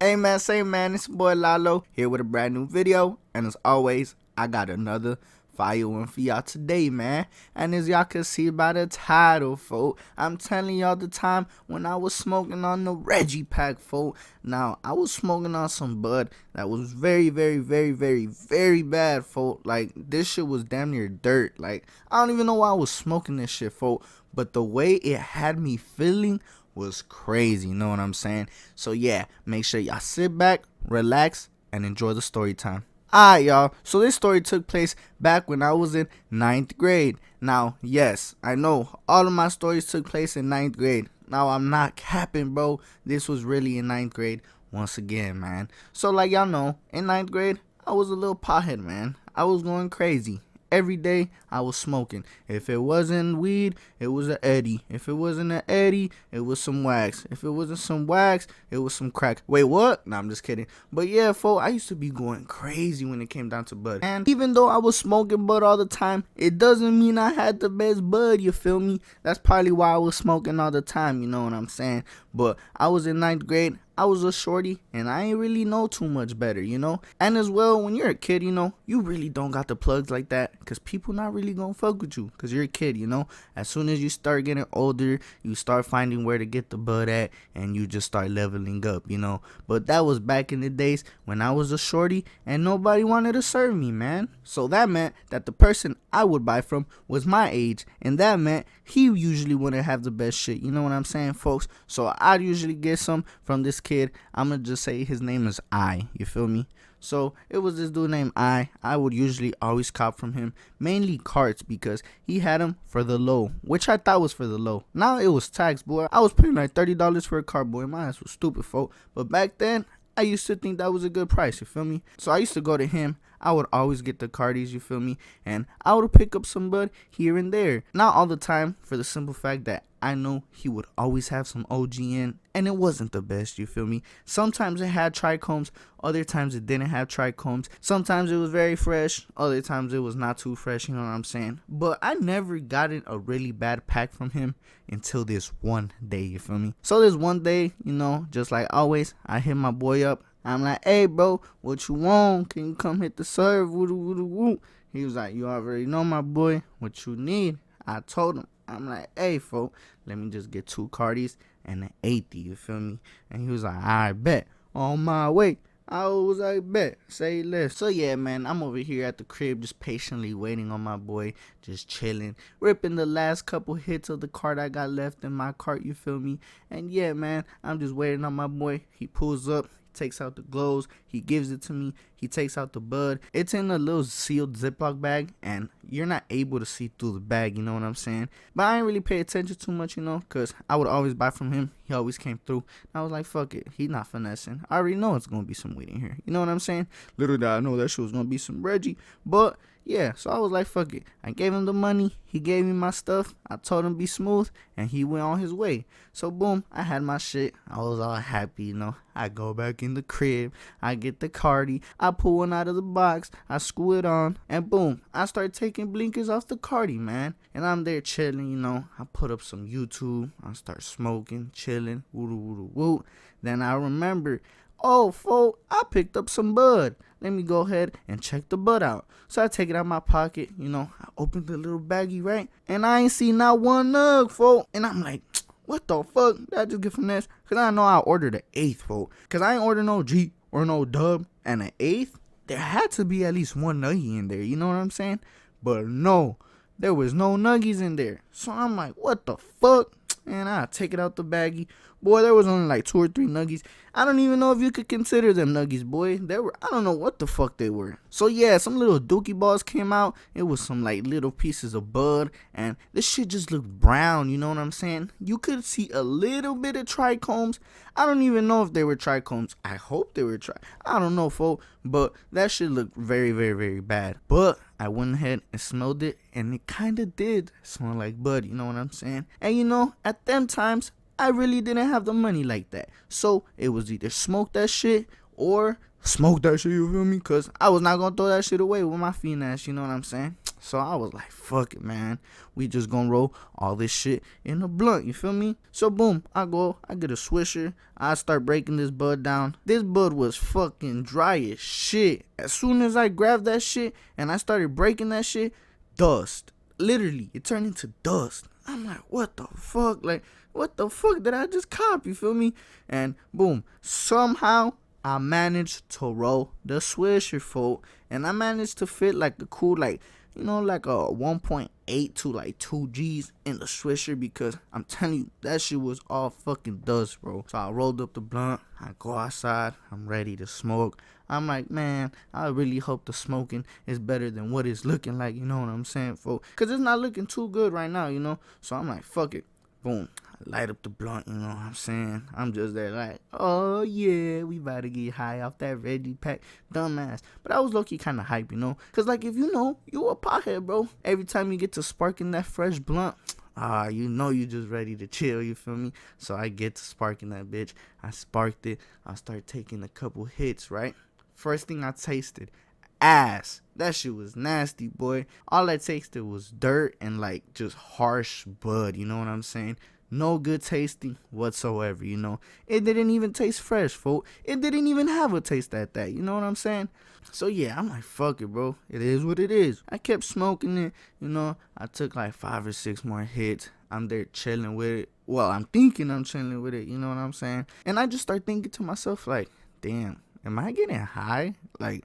Hey man, say man, it's your boy Lalo here with a brand new video, and as always, I got another fire one for y'all today, man. And as y'all can see by the title, folk, I'm telling y'all the time when I was smoking on the Reggie pack, folk. Now, I was smoking on some bud that was very bad, folk. Like, this shit was damn near dirt. Like, I don't even know why I was smoking this shit, folk. But the way it had me feeling was crazy, you know what I'm saying? So yeah, make sure y'all sit back, relax, and enjoy the story time. Alright y'all, so this story took place back when I was in 9th grade. Now, yes, I know all of my stories took place in 9th grade. Now, I'm not capping, bro. This was really in 9th grade once again, man. So like y'all know, in 9th grade, I was a little pothead, man. I was going crazy. Every day I was smoking. If it wasn't weed, it was an Eddie. If it wasn't an Eddie, it was some wax. If it wasn't some wax, it was some crack. Wait, what? Nah, I'm just kidding. But yeah, folks, I used to be going crazy when it came down to bud. And even though I was smoking bud all the time, it doesn't mean I had the best bud, you feel me? That's probably why I was smoking all the time, you know what I'm saying? But I was in 9th grade. I was a shorty, and I ain't really know too much better, you know? And as well, when you're a kid, you know, you really don't got the plugs like that, because people not really gonna fuck with you, because you're a kid, you know? As soon as you start getting older, you start finding where to get the bud at, and you just start leveling up, you know? But that was back in the days when I was a shorty, and nobody wanted to serve me, man. So that meant that the person I would buy from was my age, and that meant he usually wouldn't have the best shit, you know what I'm saying, folks? So I'd usually get some from this kid. I'm gonna just say his name is I, you feel me? So it was this dude named I would usually always cop from him, mainly carts, because he had them for the low, which I thought was for the low. Now it was tax, boy. I was paying like $30 for a cart, boy. My ass was stupid, folk. But back then, I used to think that was a good price, you feel me? So I used to go to him. I would always get the cardies, you feel me? And I would pick up some bud here and there. Not all the time, for the simple fact that I know he would always have some OG in, and it wasn't the best, you feel me? Sometimes it had trichomes, other times it didn't have trichomes. Sometimes it was very fresh, other times it was not too fresh, you know what I'm saying? But I never gotten a really bad pack from him until this one day, you feel me? So this one day, you know, just like always, I hit my boy up. I'm like, hey bro, what you want? Can you come hit the serve? Woo woo woo woo. He was like, you already know, my boy, what you need. I told him. I'm like, hey folk, let me just get 2 cardies and an 80, you feel me? And he was like, I bet, on my way. I was like, bet, say less. So yeah, man, I'm over here at the crib just patiently waiting on my boy, just chilling, ripping the last couple hits of the cart I got left in my cart, you feel me? And yeah, man, I'm just waiting on my boy. He pulls up, takes out the glows, he gives it to me, he takes out the bud. It's in a little sealed Ziploc bag, and you're not able to see through the bag, you know what I'm saying? But I ain't really pay attention too much, you know, because I would always buy from him. He always came through. I was like, fuck it, he's not finessing. I already know it's gonna be some weed in here, you know what I'm saying? Little did I know that shit was gonna be some Reggie. But yeah, so I was like, fuck it. I gave him the money, he gave me my stuff, I told him be smooth, and he went on his way. So boom, I had my shit, I was all happy, you know. I go back in the crib, I get the cardi, I pull one out of the box, I screw it on, and boom, I start taking blinkers off the cardi, man. And I'm there chilling, you know. I put up some YouTube, I start smoking, chilling, woo woo woo. Then I remember, oh, folk, I picked up some bud. Let me go ahead and check the bud out. So I take it out of my pocket, you know. I open the little baggie, right? And I ain't see not one nug, folk. And I'm like, what the fuck? Did I just get finesse? Because I know I ordered an 8th, folk. Because I ain't ordered no G or no dub. And an 8th? There had to be at least one nuggie in there, you know what I'm saying? But no, there was no nuggies in there. So I'm like, what the fuck? And I take it out the baggie. Boy, there was only like 2 or 3 nuggies. I don't even know if you could consider them nuggies, boy. They were, I don't know what the fuck they were. So yeah, some little dookie balls came out. It was some like little pieces of bud, and this shit just looked brown, you know what I'm saying? You could see a little bit of trichomes. I don't even know if they were trichomes. I hope they were I don't know, folks, but that shit looked very bad. But I went ahead and smelled it, and it kind of did smell like bud, you know what I'm saying? And you know, at them times, I really didn't have the money like that. So it was either smoke that shit or smoke that shit, you feel me? Because I was not going to throw that shit away with my fiend ass, you know what I'm saying? So I was like, fuck it, man. We just gonna roll all this shit in a blunt, you feel me? So boom, I get a swisher. I start breaking this bud down. This bud was fucking dry as shit. As soon as I grabbed that shit and I started breaking that shit, dust. Literally, it turned into dust. I'm like, what the fuck? Like, what the fuck did I just cop? You feel me? And boom, somehow I managed to roll the swisher, folk. And I managed to fit like a cool, like, you know, like a 1.8 to like 2 G's in the swisher, because I'm telling you, that shit was all fucking dust, bro. So I rolled up the blunt. I go outside. I'm ready to smoke. I'm like, man, I really hope the smoking is better than what it's looking like, you know what I'm saying, folks? Because it's not looking too good right now, you know? So I'm like, fuck it. Boom. I light up the blunt, you know what I'm saying? I'm just there like, oh yeah, we about to get high off that Reggie pack, dumbass. But I was low-key kind of hype, you know? Because, like, if you know, you a pothead, bro. Every time you get to sparking that fresh blunt, you know you just ready to chill, you feel me? So I get to sparking that bitch. I sparked it. I start taking a couple hits, right? First thing I tasted, ass. That shit was nasty, boy. All I tasted was dirt and like just harsh bud, you know what I'm saying? No good tasting whatsoever, you know. It didn't even taste fresh, folk. It didn't even have a taste at that, you know what I'm saying? So yeah, I'm like, fuck it, bro. It is what it is. I kept smoking it, you know. I took like 5 or 6 more hits. I'm there chilling with it. Well, I'm thinking I'm chilling with it, you know what I'm saying? And I just start thinking to myself like, damn, am I getting high? Like,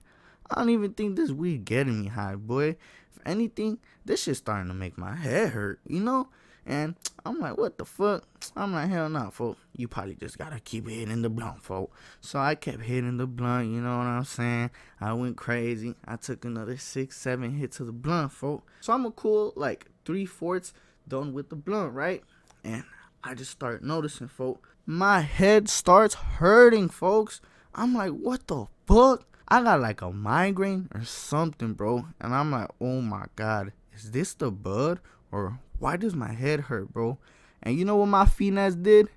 I don't even think this weed getting me high, boy. If anything, this shit's starting to make my head hurt, you know? And I'm like, what the fuck? I'm like, hell no, folk. You probably just gotta keep hitting the blunt, folk. So I kept hitting the blunt, you know what I'm saying? I went crazy. I took another 6, 7 hits of the blunt, folk. So I'm a cool, like, 3/4 done with the blunt, right? And I just start noticing, folk, my head starts hurting, folks. I'm like, what the fuck? I got like a migraine or something, bro. And I'm like, oh my God, is this the bud? Or why does my head hurt, bro? And you know what my finesse did?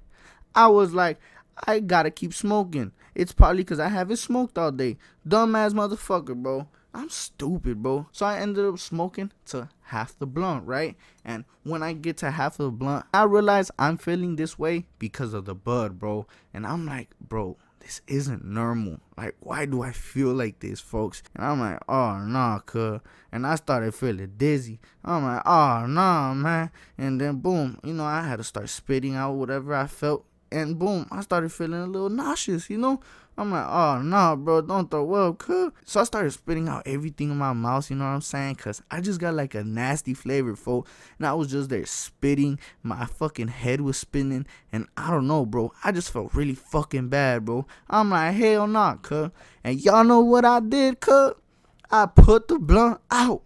I was like, I gotta keep smoking. It's probably because I haven't smoked all day. Dumbass motherfucker, bro. I'm stupid, bro. So I ended up smoking to half the blunt, right? And when I get to half of the blunt, I realize I'm feeling this way because of the bud, bro. And I'm like, bro, this isn't normal. Like, why do I feel like this, folks? And I'm like, oh, nah, cuz. And I started feeling dizzy. I'm like, oh, nah, man. And then, boom, you know, I had to start spitting out whatever I felt. And, boom, I started feeling a little nauseous, you know? I'm like, oh, nah, bro, don't throw up, cuz. So I started spitting out everything in my mouth, you know what I'm saying? Because I just got, like, a nasty flavor, folks. And I was just there spitting. My fucking head was spinning. And I don't know, bro. I just felt really fucking bad, bro. I'm like, hell nah, cuz. And y'all know what I did, cuz? I put the blunt out.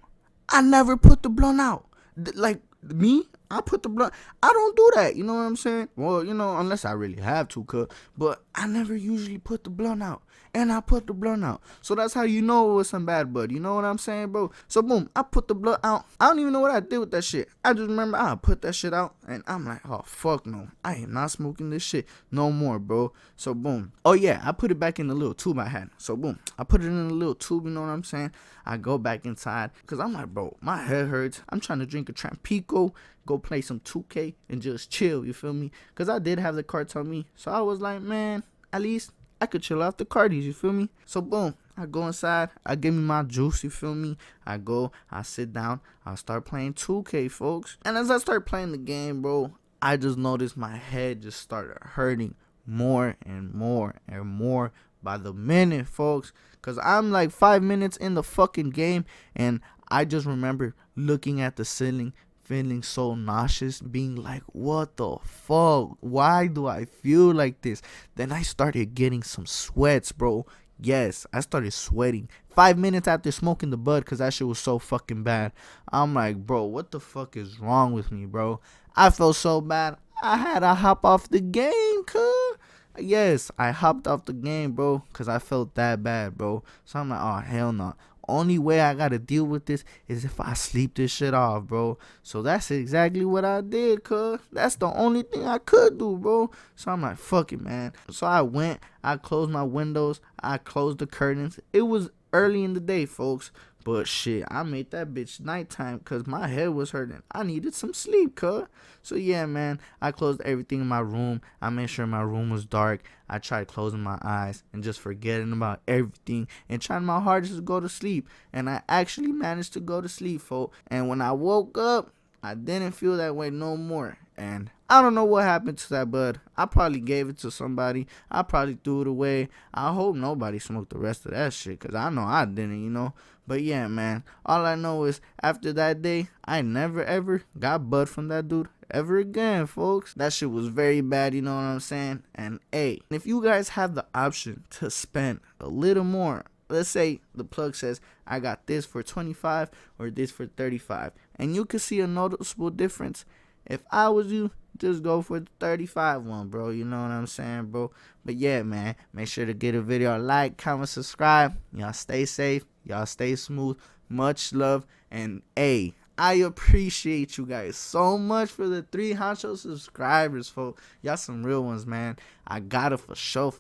I never put the blunt out. Like, me? I put the blunt. I don't do that. You know what I'm saying? Well, you know, unless I really have to, cuz. But I never usually put the blunt out. And I put the blunt out. So that's how you know it was some bad bud. You know what I'm saying, bro? So, boom, I put the blunt out. I don't even know what I did with that shit. I just remember I put that shit out. And I'm like, oh, fuck no. I am not smoking this shit no more, bro. So, boom. Oh, yeah, I put it back in the little tube I had. So, boom, I put it in the little tube, you know what I'm saying? I go back inside. Because I'm like, bro, my head hurts. I'm trying to drink a Trampico, go play some 2K, and just chill, you feel me? Because I did have the carts on me. So, I was like, man, at least I could chill out the cardies, you feel me? So, boom, I go inside, I give me my juice, you feel me? I go, I sit down, I start playing 2K, folks. And as I start playing the game, bro, I just noticed my head just started hurting more and more and more by the minute, folks. Because I'm like 5 minutes in the fucking game, and I just remember looking at the ceiling, feeling so nauseous, being like, what the fuck? Why do I feel like this? Then I started getting some sweats, bro. Yes, I started sweating 5 minutes after smoking the bud because that shit was so fucking bad. I'm like, bro, what the fuck is wrong with me, bro? I felt so bad. I had to hop off the game, cuz. Yes, I hopped off the game, bro, because I felt that bad, bro. So I'm like, oh, hell no. Only way I gotta deal with this is if I sleep this shit off, bro. So that's exactly what I did, cuz. That's the only thing I could do, bro. So I'm like, fuck it, man. So I went, I closed my windows, I closed the curtains. It was early in the day, folks. But shit, I made that bitch nighttime because my head was hurting. I needed some sleep, cuz. So yeah, man, I closed everything in my room. I made sure my room was dark. I tried closing my eyes and just forgetting about everything and trying my hardest to go to sleep. And I actually managed to go to sleep, folks. And when I woke up, I didn't feel that way no more. And I don't know what happened to that bud. I probably gave it to somebody. I probably threw it away. I hope nobody smoked the rest of that shit, because I know I didn't. But yeah, man, all I know is after that day, I never ever got bud from that dude ever again, folks. That shit was very bad, you know what I'm saying? And hey, if you guys have the option to spend a little more, let's say the plug says I got this for 25 or this for 35, and you can see a noticeable difference. If I was you, just go for the 35 one, bro. You know what I'm saying, bro? But yeah, man, make sure to give a video a like, comment, subscribe. Y'all stay safe. Y'all stay smooth. Much love. And hey, I appreciate you guys so much for the 3 honcho subscribers, folks. Y'all some real ones, man. I gotta for sure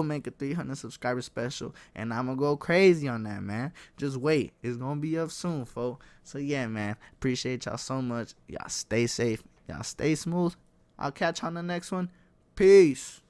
make a 300 subscriber special, and I'm gonna go crazy on that, man. Just wait, it's gonna be up soon, folks. So yeah, man, appreciate y'all so much. Y'all stay safe, y'all stay smooth. I'll catch you on the next one. Peace.